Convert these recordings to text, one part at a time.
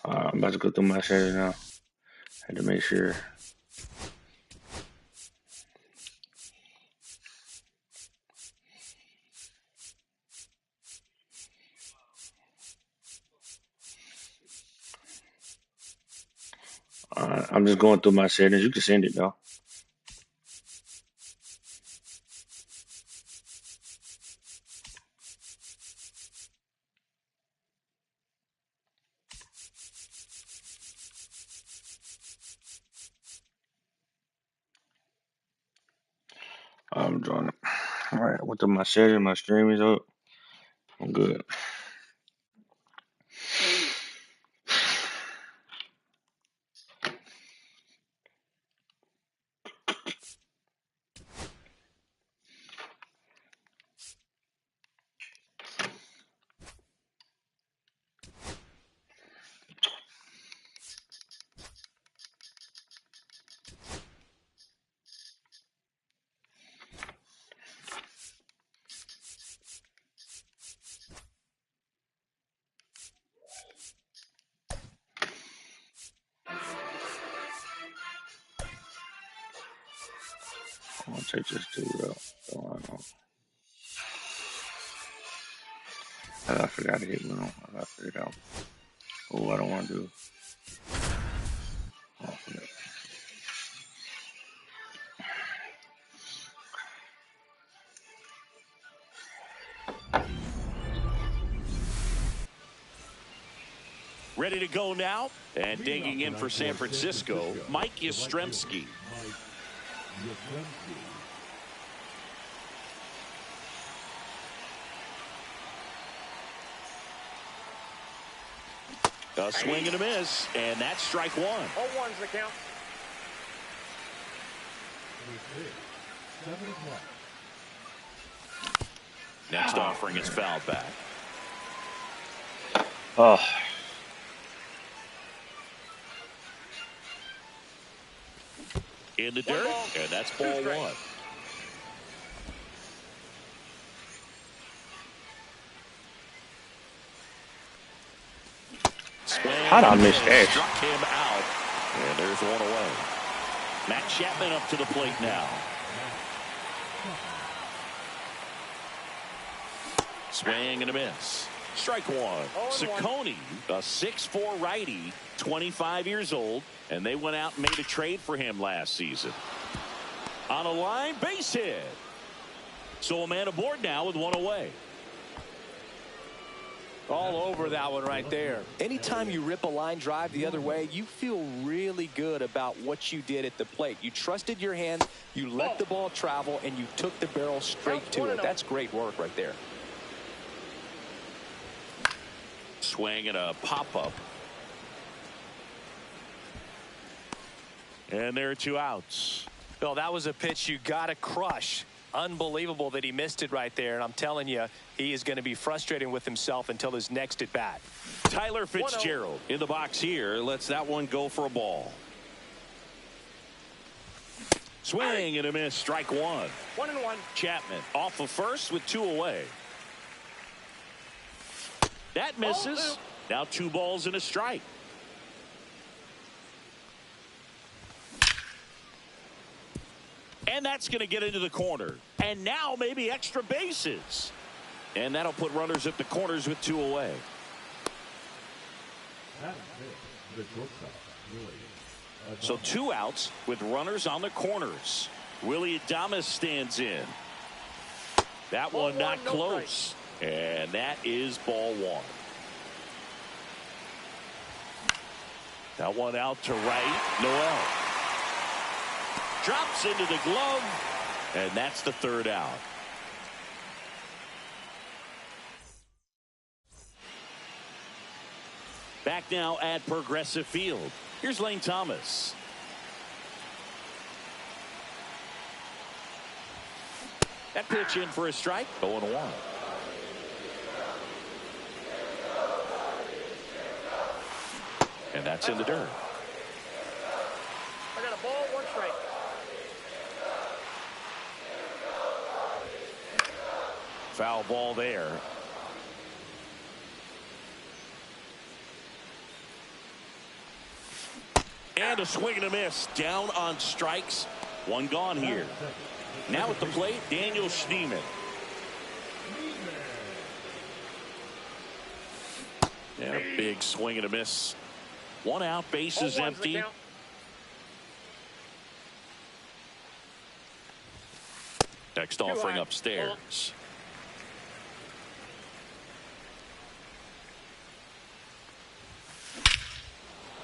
I'm about to go through my settings now. Had to make sure. I'm just going through my settings. You can send it though. I'm doing it. All right, went through my settings. My stream is up. I'm good. I'm gonna take this dude out. I forgot to hit one. I gotta figure it out. Oh, I don't want to do. Oh, Ready to go now, and digging in for San Francisco, Mike Yastrzemski. A swing and a miss, and that's strike one. 0-1's the count. Next offering is fouled back. Oh. In the dirt, and that's ball one. How'd I miss that? Struck him out, and there's one away. Matt Chapman up to the plate now. Swing and a miss. Strike one. Ciccone, a 6'4" righty, 25 years old, and they went out and made a trade for him last season. On a line, base hit. So a man aboard now with one away. All over that one right there. Anytime you rip a line drive the other way, you feel really good about what you did at the plate. You trusted your hand, you let the ball travel, and you took the barrel straight to it. That's great work right there. Swing and a pop-up. And there are two outs. Well, that was a pitch you got to crush. Unbelievable that he missed it right there. And I'm telling you, he is going to be frustrated with himself until his next at bat. Tyler Fitzgerald in the box here lets that one go for a ball. Swing and a miss. Strike one. 1-1. Chapman off of first with two away. That misses. Now 2 balls and a strike. And that's going to get into the corner. And now maybe extra bases. And that'll put runners at the corners with 2 away. So 2 outs with runners on the corners. Willy Adames stands in. That one not close. And that is ball one. That one out to right. Noel drops into the glove, and that's the 3rd out. Back now at Progressive Field. Here's Lane Thomas. That pitch in for a strike. 0-1. And that's in the dirt. I got a ball, 1 strike. Foul ball there. And a swing and a miss. Down on strikes. One gone here. Now at the plate, Daniel Schneemann. And a big swing and a miss. One out, bases empty. Next offering upstairs.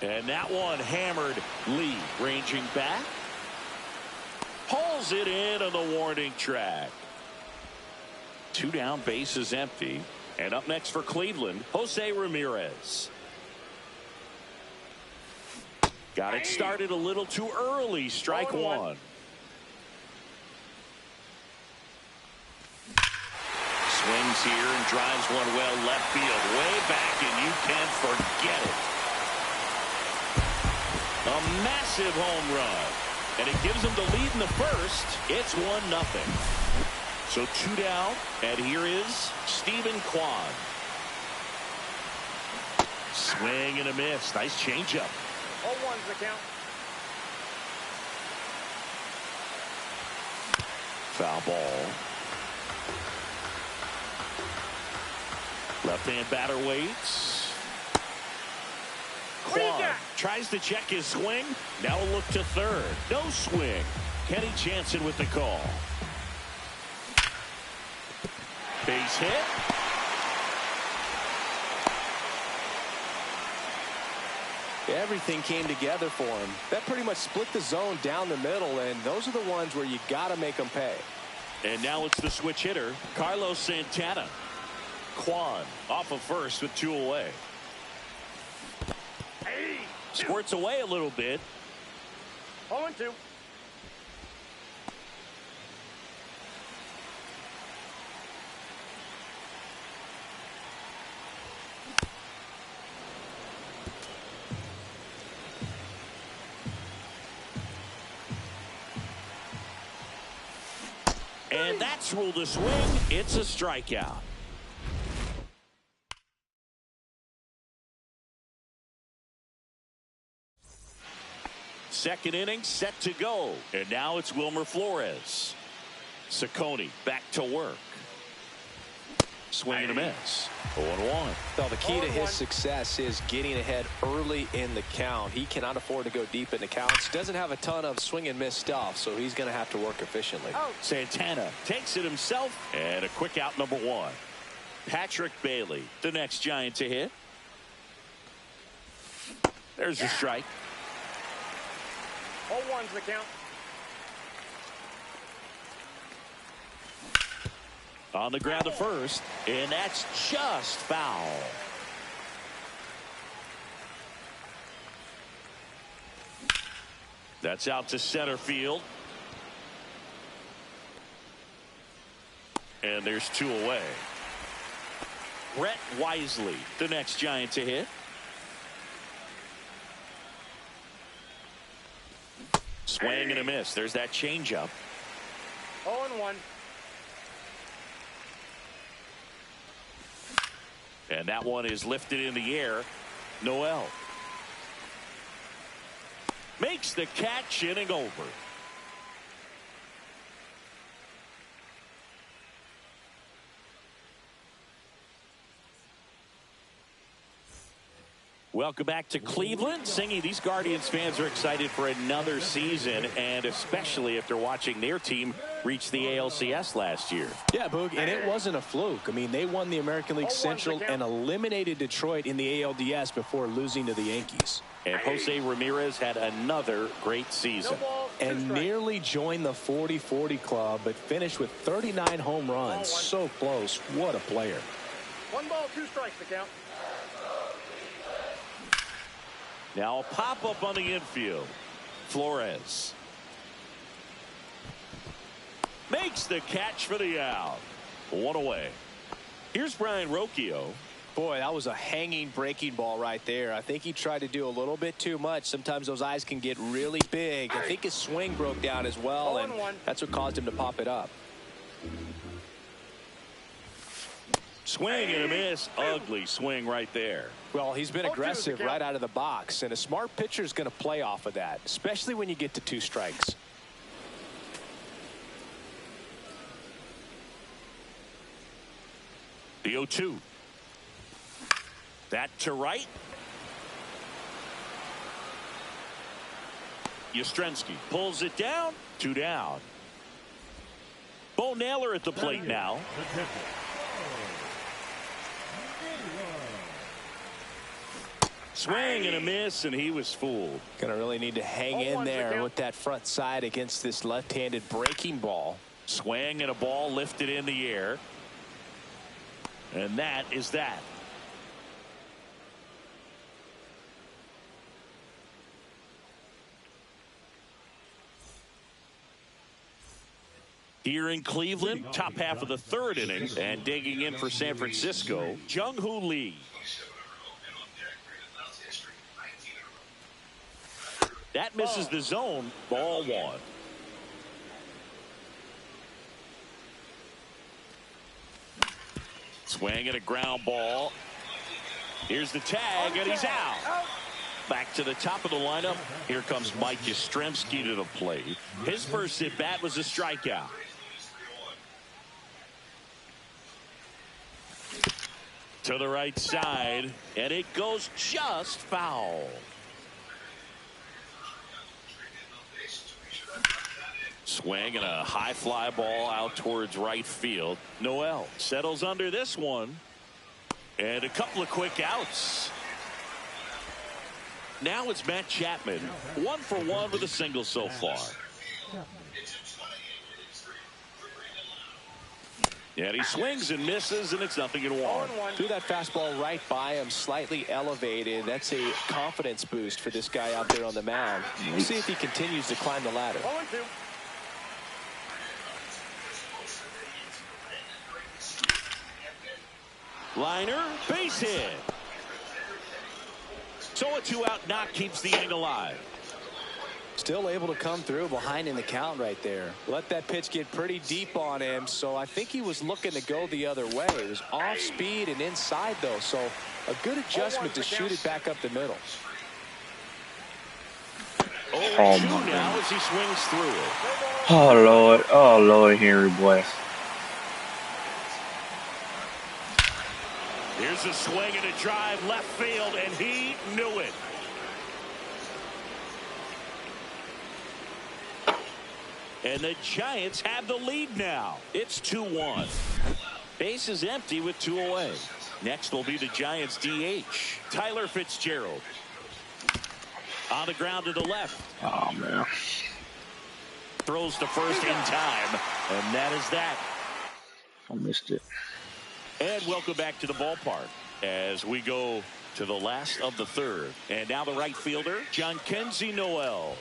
And that one hammered. Lee ranging back. Pulls it in on the warning track. Two down, bases empty. And up next for Cleveland, Jose Ramirez. Got it started a little too early. Strike one. Swings here and drives one well left field. Way back, and you can forget it. A massive home run. And it gives them the lead in the first. It's 1-0. So two down, and here is Stephen Kwan. Swing and a miss. Nice changeup. 0-1's the count. Foul ball. Left-hand batter waits. Kwan tries to check his swing. Now a look to third. No swing. Kenny Jansen with the call. Base hit. Everything came together for him. That pretty much split the zone down the middle, and those are the ones where you got to make them pay. And now it's the switch hitter, Carlos Santana. Kwan off of first with two away. Squirts away a little bit. 0-2. And that's ruled a swing. It's a strikeout. Second inning set to go. And now it's Wilmer Flores. Ciccone back to work. Swing and a miss. 0-1. Well, the key to his success is getting ahead early in the count. He cannot afford to go deep in the counts. Doesn't have a ton of swing and miss stuff, so he's going to have to work efficiently. Santana takes it himself. And a quick out, number one. Patrick Bailey, the next Giant to hit. There's the strike. 0-1's the count. On the ground to first, and that's just foul. That's out to center field. And there's two away. Brett Wisely, the next Giant to hit. Swing and a miss. There's that changeup. 0-1. And that one is lifted in the air. Noel makes the catch, inning over. Welcome back to Cleveland. Singy, these Guardians fans are excited for another season, and especially after watching their team reach the ALCS last year. Yeah, Boog, and it wasn't a fluke. I mean, they won the American League Central and eliminated Detroit in the ALDS before losing to the Yankees. And Jose Ramirez had another great season. And nearly joined the 40-40 club, but finished with 39 home runs. So close. What a player. 1 ball, 2 strikes to count. Now a pop-up on the infield. Flores makes the catch for the out. One away. Here's Brian Rocchio. Boy, that was a hanging breaking ball right there. I think he tried to do a little bit too much. Sometimes those eyes can get really big. I think his swing broke down as well, and that's what caused him to pop it up. Swing and a miss. Ugly swing right there. Well, he's been aggressive right out of the box, and a smart pitcher is going to play off of that, especially when you get to 2 strikes. The 0-2. That to right. Yastrzemski pulls it down. 2 down. Bo Naylor at the plate now. Swing and a miss, and he was fooled. Going to really need to hang in there with that front side against this left-handed breaking ball. Swing and a ball lifted in the air. And that is that. Here in Cleveland, top half of the 3rd inning, and digging in for San Francisco, Jung-Hoo Lee. That misses the zone. Ball 1. Swing and a ground ball. Here's the tag, and he's out. Back to the top of the lineup. Here comes Mike Yastrzemski to the plate. His first at bat was a strikeout. To the right side, and it goes just foul. Swing and a high fly ball out towards right field. Noel settles under this one, and a couple of quick outs. Now it's Matt Chapman, 1 for 1 with a single so far. And he swings and misses, and it's 0-1. Threw that fastball right by him, slightly elevated. That's a confidence boost for this guy out there on the mound. We'll see if he continues to climb the ladder. 0-2. Liner, base hit. So a 2-out knock keeps the inning alive. Still able to come through behind in the count right there. Let that pitch get pretty deep on him, so I think he was looking to go the other way. It was off speed and inside, though, so a good adjustment to shoot it back up the middle. Oh, now as he swings through it. Oh Lord, Henry boy. Here's a swing and a drive left field, and he knew it. And the Giants have the lead now. It's 2-1. Base is empty with 2 away. Next will be the Giants DH, Tyler Fitzgerald. On the ground to the left. Oh, man. Throws to first in time, and that is that. I missed it. And welcome back to the ballpark as we go to the last of the 3rd. And now the right fielder, Jhonkensy Noel.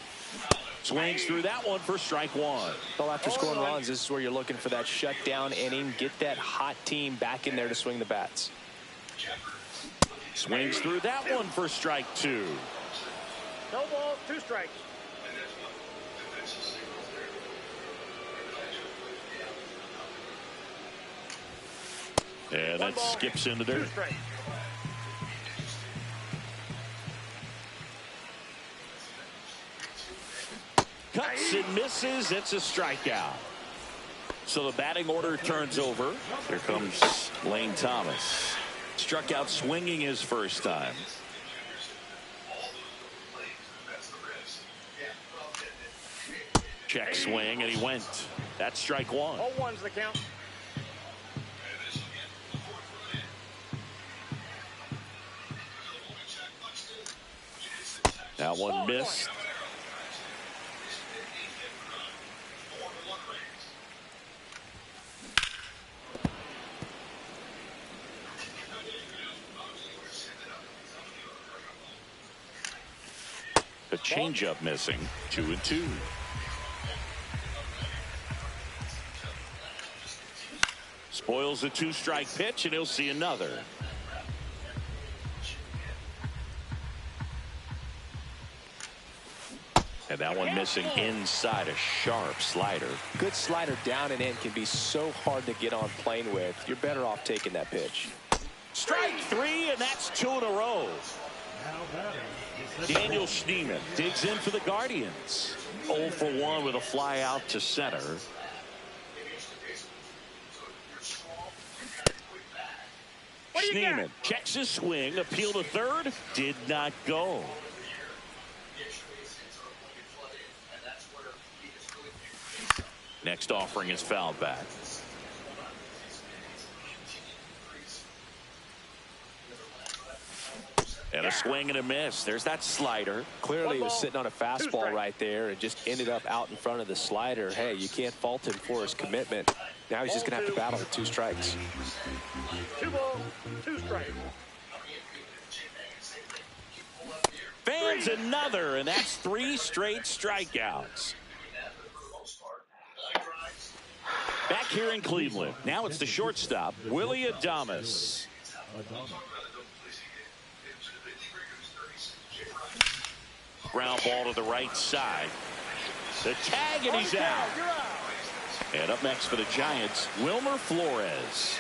Swings through that one for strike 1. Well, after scoring runs, this is where you're looking for that shutdown inning. Get that hot team back in there to swing the bats. Swings through that one for strike 2. No balls, 2 strikes. And that skips in the dirt. Cuts and misses. It's a strikeout. So the batting order turns over. Here comes Lane Thomas. Struck out swinging his first time. Check swing, and he went. That's strike 1. 0-1's the count. Now one missed. The changeup missing. 2-2. Spoils the 2-strike pitch, and he'll see another. And that one missing inside, a sharp slider. Good slider down and in can be so hard to get on plane with. You're better off taking that pitch. Strike three, and that's 2 in a row. Daniel Schneemann digs in for the Guardians. 0 for 1 with a fly out to center. Schneemann checks his swing, appeal to third, did not go. Next offering is fouled back. And a swing and a miss. There's that slider. Clearly he was sitting on a fastball right there and just ended up out in front of the slider. Hey, you can't fault him for his commitment. Now he's just going to have to battle with 2 strikes. 2 balls, 2 strikes. Fans another, and that's 3 straight strikeouts. Back here in Cleveland. Now it's the shortstop, Willy Adames. Ground ball to the right side. The tag, and he's out. And up next for the Giants, Wilmer Flores.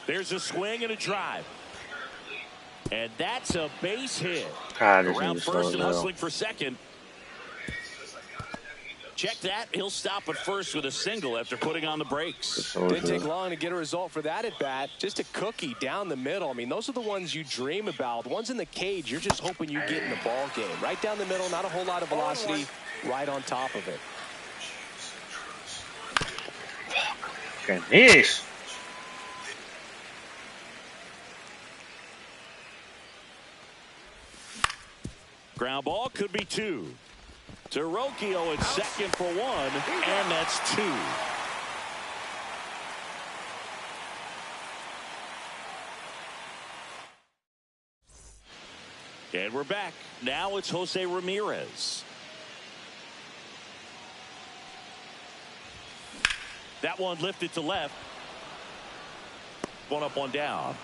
There's a swing and a drive. And that's a base hit. Around first and hustling for second. Check that. He'll stop at first with a single after putting on the brakes. Didn't take long to get a result for that at bat. Just a cookie down the middle. I mean, those are the ones you dream about. The ones in the cage, you're just hoping you get in the ball game. Right down the middle, not a whole lot of velocity, right on top of it. Fucking yes. Ground ball could be 2. To Rocchio at second for 1, and that's 2. And we're back. Now it's Jose Ramirez. That one lifted to left. 1 up, 1 down.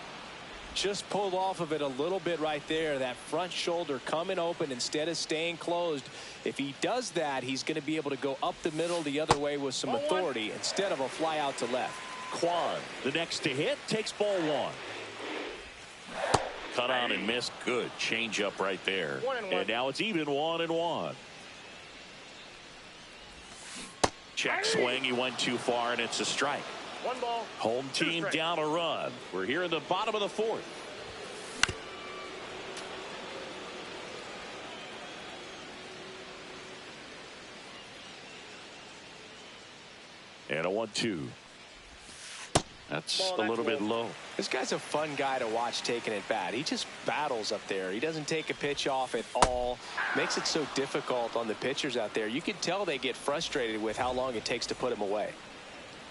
Just pulled off of it a little bit right there. That front shoulder coming open instead of staying closed. If he does that, he's going to be able to go up the middle the other way with some authority instead of a fly out to left. Kwan, the next to hit, takes ball 1. Cut on and missed. Good changeup right there. And now it's even 1-1. Check swing. He went too far, and it's a strike. 1 ball. Home team down a run. We're here in the bottom of the 4th. And a 1-2. That's a little bit low. This guy's a fun guy to watch taking at bat. He just battles up there. He doesn't take a pitch off at all. Makes it so difficult on the pitchers out there. You can tell they get frustrated with how long it takes to put him away.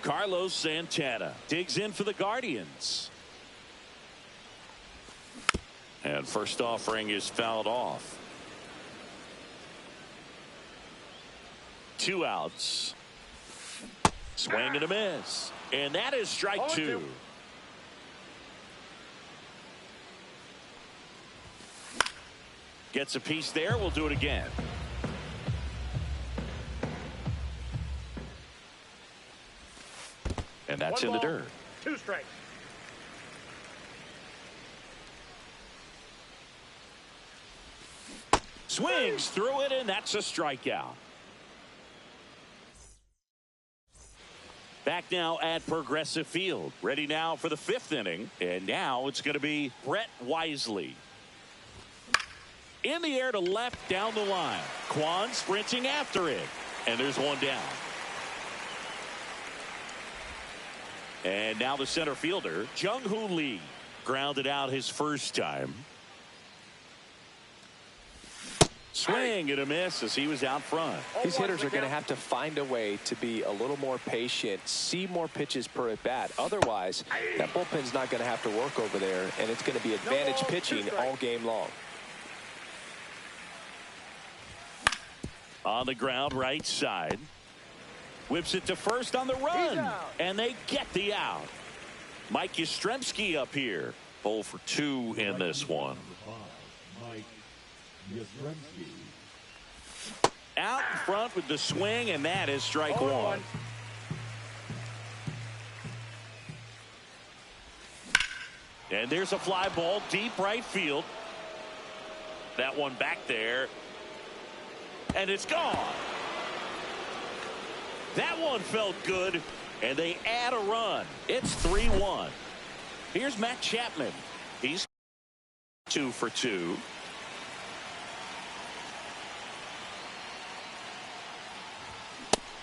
Carlos Santana digs in for the Guardians. And first offering is fouled off. 2 outs. Swing and a miss. And that is strike 2. Gets a piece there. We'll do it again. And that's in the dirt. 2 strikes. Swings through it, and that's a strikeout. Back now at Progressive Field. Ready now for the 5th inning. And now it's going to be Brett Wisely. In the air to left down the line. Kwan sprinting after it. And there's 1 down. And now the center fielder, Jung-Hoo Lee, grounded out his first time. Swing and a miss as he was out front. These hitters are going to have to find a way to be a little more patient, see more pitches per at bat. Otherwise, that bullpen's not going to have to work over there, and it's going to be advantage pitching all game long. On the ground, right side. Whips it to first on the run, and they get the out. Mike Yastrzemski up here. 0 for 2 in this one. Out in front with the swing, and that is strike one. And there's a fly ball deep right field. That one back there. And it's gone. That one felt good. And they add a run. It's 3-1. Here's Matt Chapman. He's 2 for 2.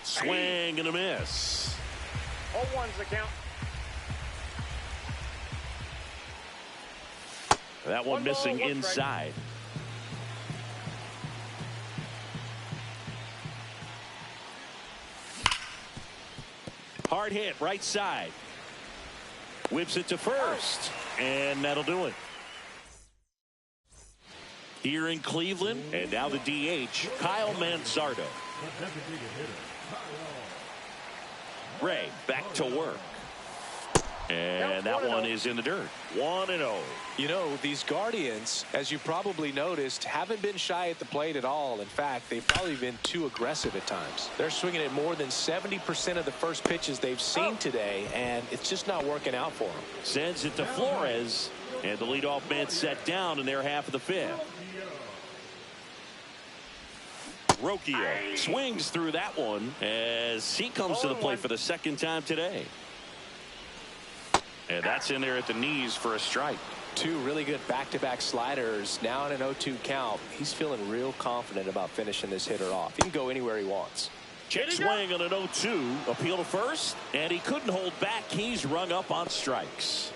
Swing and a miss. 0-1's the count. That one missing inside. Hard hit right side. Whips it to first. And that'll do it. Here in Cleveland. And now the DH, Kyle Manzardo. Ray back to work. And that one is in the dirt. 1-0. You know, these Guardians, as you probably noticed, haven't been shy at the plate at all. In fact, they've probably been too aggressive at times. They're swinging at more than 70% of the first pitches they've seen today, and it's just not working out for them. Sends it to Flores, and the leadoff man set down in their half of the fifth. Rocchio swings through that one as he comes to the plate for the second time today. And that's in there at the knees for a strike. Two really good back-to-back sliders. Now in an 0-2 count. He's feeling real confident about finishing this hitter off. He can go anywhere he wants. Check swing on an 0-2. Appeal to first. And he couldn't hold back. He's rung up on strikes.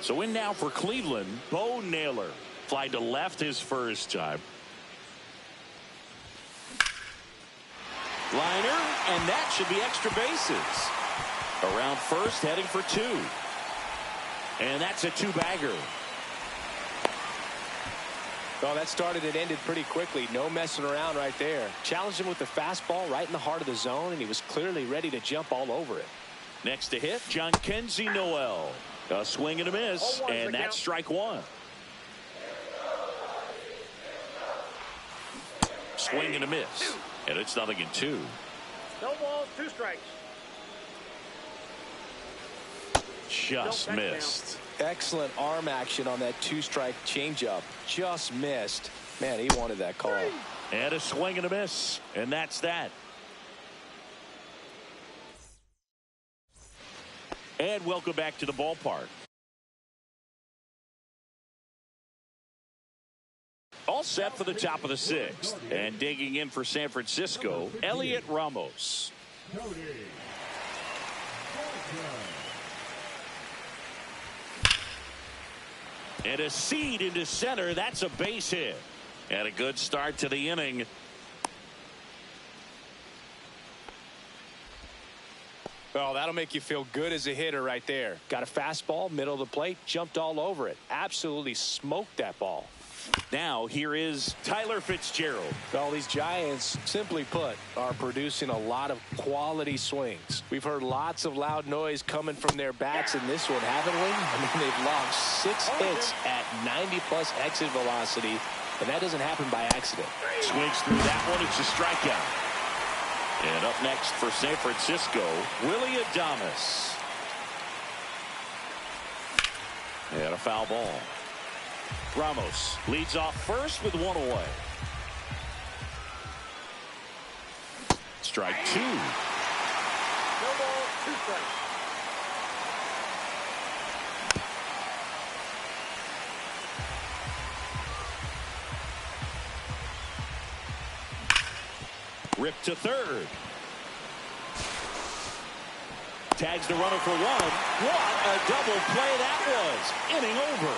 So in now for Cleveland, Bo Naylor. Fly to left his first time. Liner, and that should be extra bases. Around first, heading for 2. And that's a 2-bagger. Well, that started and ended pretty quickly. No messing around right there. Challenged him with the fastball right in the heart of the zone, and he was clearly ready to jump all over it. Next to hit, Jhonkensy Noel. A swing and a miss, and that's strike one. Swing and a miss, and it's 0-2. No balls, 2 strikes. Just missed. Excellent arm action on that 2-strike changeup. Just missed. Man, he wanted that call. And a swing and a miss, and that's that. And welcome back to the ballpark. All set for the top of the 6th. And digging in for San Francisco, Elliot Ramos. And a seed into center. That's a base hit. And a good start to the inning. Well, that'll make you feel good as a hitter right there. Got a fastball, middle of the plate, jumped all over it. Absolutely smoked that ball. Now here is Tyler Fitzgerald. Well, these Giants, simply put, are producing a lot of quality swings. We've heard lots of loud noise coming from their bats in this one, haven't we? I mean, they've logged 6 hits at 90-plus exit velocity, and that doesn't happen by accident. Swings through that one. It's a strikeout. And up next for San Francisco, Willy Adames. And a foul ball. Ramos leads off first with 1 away. Strike 2. No ball, 2 strikes. Ripped to third. Tags the runner for 1. What a double play that was. Inning over.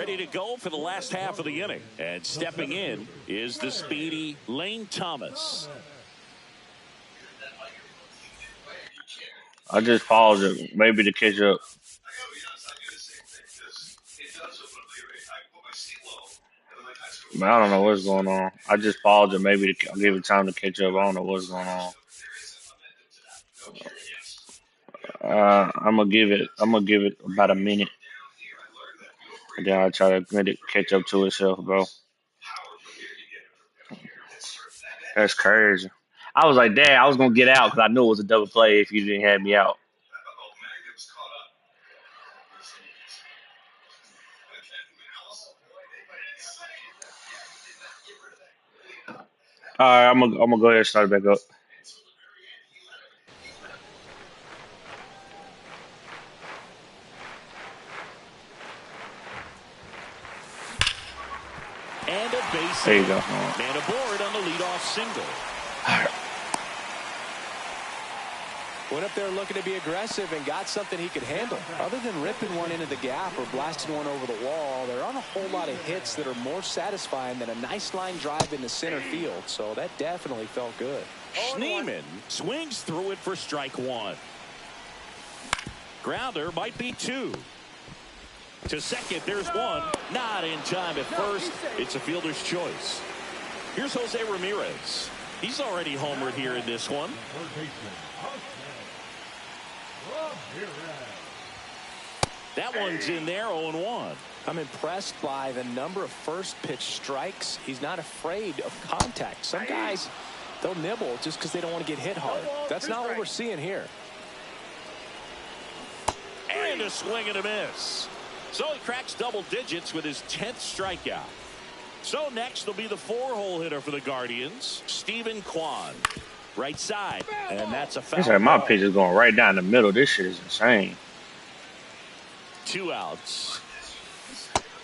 ready to go for the last half of the inning. And stepping in is the speedy Lane Thomas. I just paused it, maybe to catch up. Man, I don't know what's going on. I just paused it, maybe to give it time to catch up. I don't know what's going on. I'm gonna give it about a minute, and then I try to let it catch up to itself, bro. That's crazy. I was like, Dad, I was gonna get out because I knew it was a double play if you didn't have me out. All right, I'm gonna go ahead and start it back up. And a base There you hit. go. Man aboard on the leadoff single. Went up there looking to be aggressive and got something he could handle. Other than ripping one into the gap or blasting one over the wall, there aren't a whole lot of hits that are more satisfying than a nice line drive into center field. So that definitely felt good. Schneemann swings through it for strike one. Grounder might be two. To second, there's one. Not in time at first. It's a fielder's choice. Here's Jose Ramirez. He's already homered here in this one. That one's in there, 0-1. I'm impressed by the number of first pitch strikes. He's not afraid of contact. Some guys, they'll nibble just because they don't want to get hit hard. That's not what we're seeing here. And a swing and a miss. So he cracks double digits with his 10th strikeout. So next will be the 4-hole hitter for the Guardians, Stephen Kwan. Right side. And that's a foul. It's like my pitch is going right down the middle. This shit is insane. 2 outs.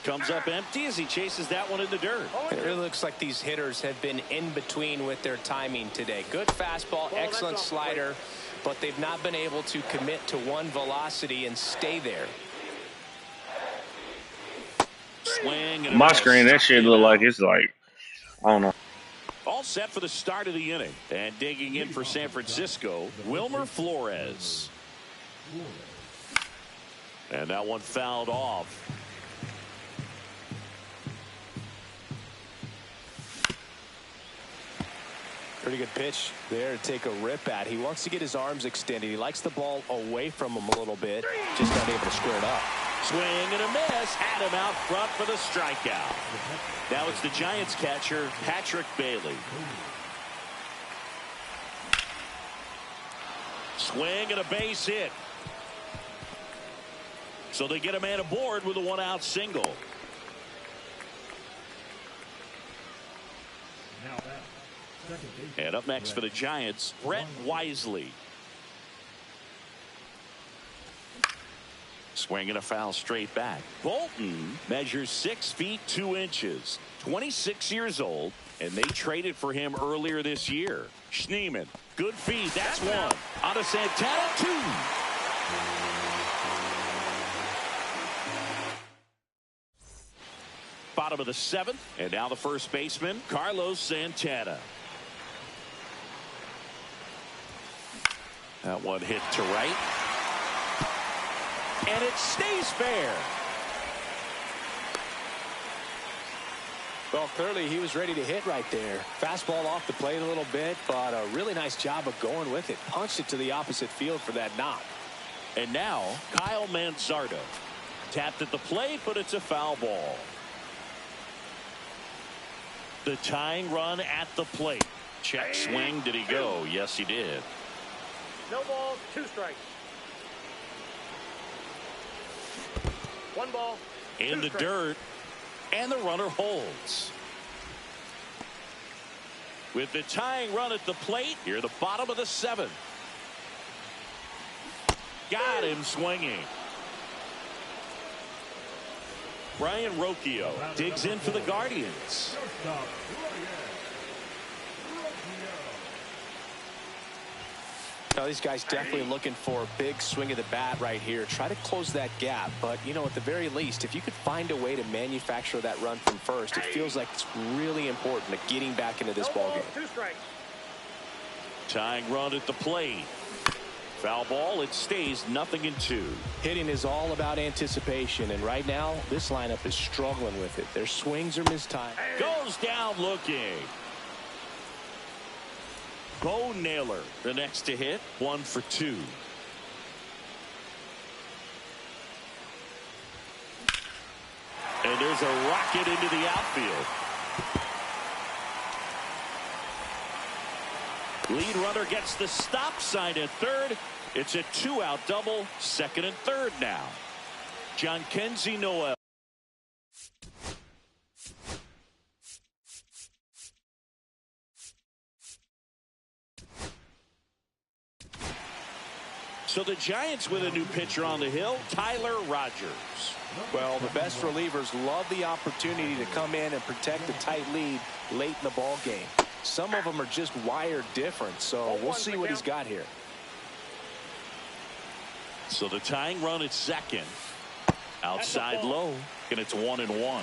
Comes up empty as he chases that one in the dirt. It really looks like these hitters have been in between with their timing today. Good fastball, excellent slider, but they've not been able to commit to one velocity and stay there. Swing and a My miss. screen, that shit look like it's like, I don't know. All set for the start of the inning. And digging in for San Francisco, Wilmer Flores. And that one fouled off. Pretty good pitch there to take a rip at. He wants to get his arms extended. He likes the ball away from him a little bit. Just not able to square it up. Swing and a miss. Had him out front for the strikeout. Now it's the Giants catcher, Patrick Bailey. Swing and a base hit. So they get a man aboard with a 1-out single. And up next for the Giants, Brett Wisely. Swing and a foul straight back. Bolton measures 6 feet 2 inches, 26 years old, and they traded for him earlier this year. Schneemann, good feed. That's one. On to Santana, 2. Bottom of the 7th, and now the first baseman, Carlos Santana. That one hit to right. And it stays fair. Well, clearly he was ready to hit right there. Fastball off the plate a little bit, but a really nice job of going with it. Punched it to the opposite field for that knock. And now Kyle Manzardo. Tapped at the plate, but it's a foul ball. The tying run at the plate. Check swing. Did he go? Yes, he did. No balls, 2 strikes. 1 ball. In the dirt. And the runner holds. With the tying run at the plate, here the bottom of the 7th. Got him swinging. Brian Rocchio digs in for the Guardians. Now, these guys definitely looking for a big swing of the bat right here. Try to close that gap. But, you know, at the very least, if you could find a way to manufacture that run from first, it feels like it's really important to getting back into this ballgame. 2 strikes. Tying run at the plate. Foul ball. It stays 0-2. Hitting is all about anticipation, and right now this lineup is struggling with it. Their swings are mistimed. Goes down looking. Bo Naylor, the next to hit, 1 for 2. And there's a rocket into the outfield. Lead runner gets the stop sign at third. It's a 2-out double, second and third now. Jhonkensy Noel. So the Giants with a new pitcher on the hill, Tyler Rogers. Well, the best relievers love the opportunity to come in and protect a tight lead late in the ball game. Some of them are just wired different, so we'll see what he's got here. So the tying run at second. Outside low, and it's 1-1.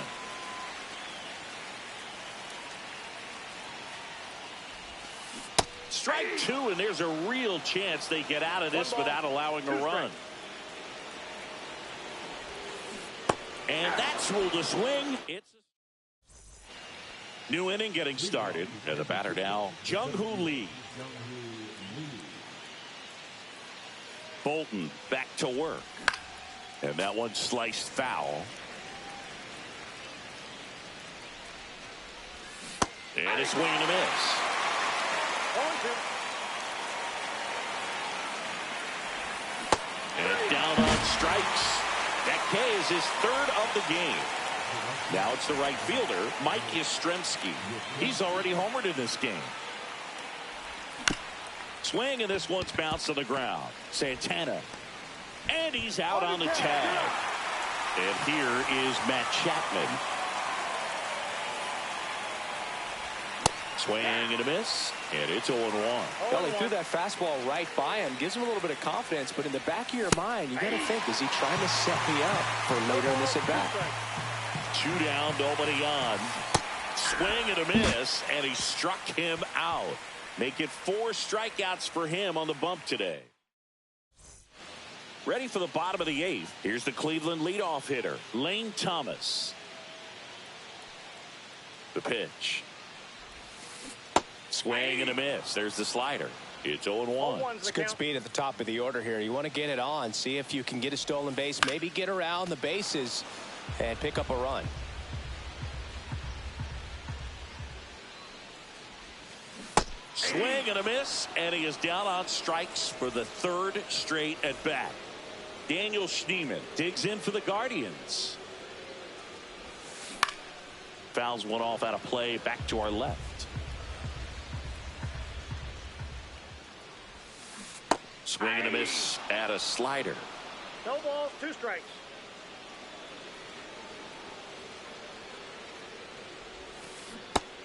Strike 2, and there's a real chance they get out of this without allowing a run. And that's ruled a swing. It's a new inning getting started. And the batter now, Jung-Hoo Lee. Bolton back to work. And that one sliced foul. And a swing and a miss. And down on strikes. That K is his third of the game. Now it's the right fielder, Mike Yastrzemski. He's already homered in this game. Swing, and this one's bounced to the ground. Santana. And he's out on the tag. And here is Matt Chapman. Swing and a miss, and it's 0-1. Well, he threw that fastball right by him. Gives him a little bit of confidence, but in the back of your mind, you got to think, is he trying to set me up for later in this at-bat? 2 down, nobody on. Swing and a miss, and he struck him out. Make it 4 strikeouts for him on the bump today. Ready for the bottom of the 8th. Here's the Cleveland leadoff hitter, Lane Thomas. The pitch. Swing and a miss. There's the slider. It's 0-1. It's good speed at the top of the order here. You want to get it on, see if you can get a stolen base, maybe get around the bases and pick up a run. Swing and a miss, and he is down on strikes for the 3rd straight at bat. Daniel Schneemann digs in for the Guardians. Fouls one off out of play, back to our left. Swing and a miss at a slider. No balls, 2 strikes.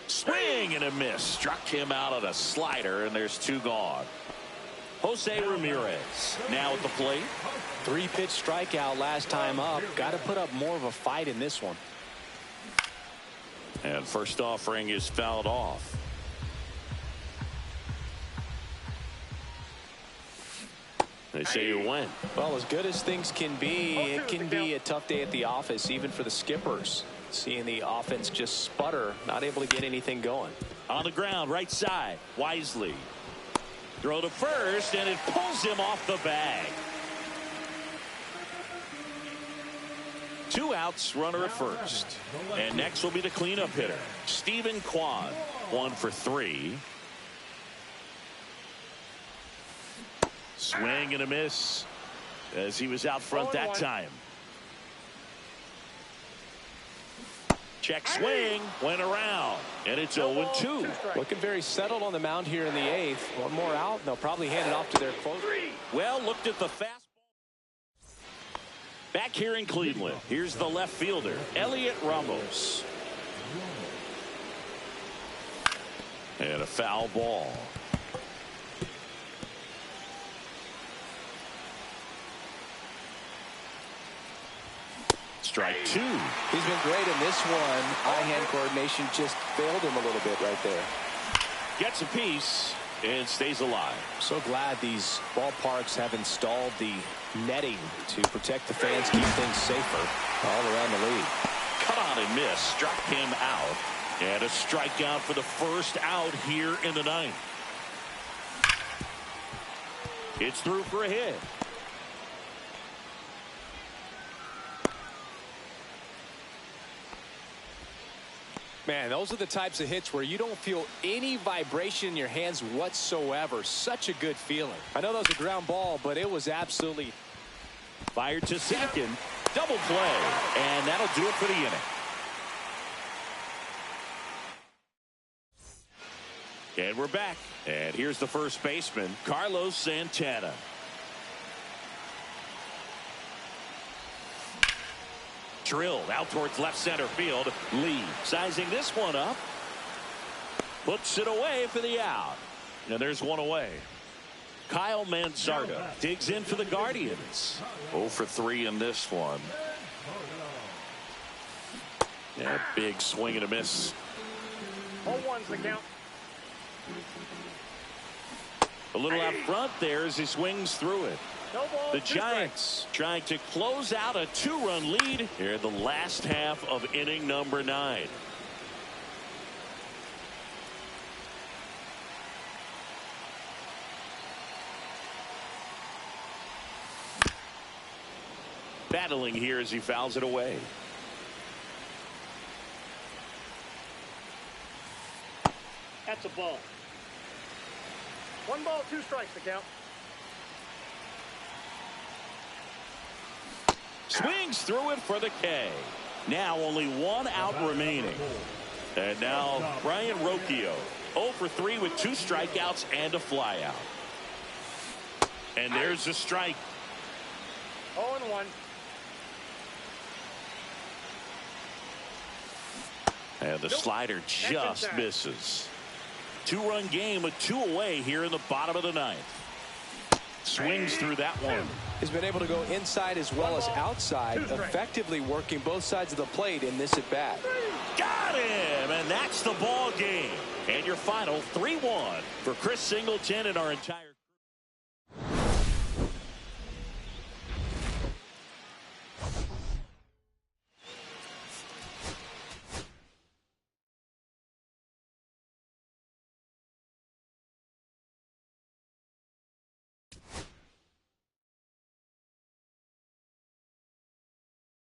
Swing and a miss. Struck him out of the slider, and there's 2 gone. Jose Ramirez now at the plate. 3-pitch strikeout last time up. Got to put up more of a fight in this one. And first offering is fouled off. They say you win. Well, as good as things can be, it can be a tough day at the office, even for the skippers. Seeing the offense just sputter, not able to get anything going. On the ground, right side, Wisely. Throw to first, and it pulls him off the bag. 2 outs, runner at first. And next will be the cleanup hitter, Stephen Kwan, 1 for 3. Swing and a miss as he was out front that time. Check swing, went around, and it's 0-2. Looking very settled on the mound here in the 8th. One more out, and they'll probably hand it off to their closer. Well, looked at the fastball. Back here in Cleveland, here's the left fielder, Elliot Ramos. And a foul ball. strike 2. He's been great in this one. Eye-hand coordination just failed him a little bit right there. Gets a piece and stays alive. So glad these ballparks have installed the netting to protect the fans, keep things safer all around the league. Cut on and miss. Struck him out. And a strikeout for the first out here in the ninth. It's through for a hit. Man, those are the types of hits where you don't feel any vibration in your hands whatsoever. Such a good feeling. I know that was a ground ball, but it was absolutely fired to second. Double play. And that'll do it for the inning. And we're back. And here's the first baseman, Carlos Santana. Drilled out towards left center field. Lee sizing this one up. Puts it away for the out. And there's one away. Kyle Manzardo digs in for the Guardians. 0 for 3 in this one. Yeah, big swing and a miss. 0-1's the count. A little out front there as he swings through it. No ball, The Giants trying to close out a 2-run lead here in the last half of inning number 9. Battling here as he fouls it away. That's a ball. 1 ball, 2 strikes the count. Swings through it for the K. Now only 1 out remaining. And now Brian Rocchio 0 for 3 with 2 strikeouts and a flyout. And there's a strike. 0-1. And the slider just misses. 2-run game with 2 away here in the bottom of the 9th. Swings through that one. He's been able to go inside as well as outside, effectively working both sides of the plate in this at bat. Got him, and that's the ball game. And your final 3-1 for Chris Singleton and our entire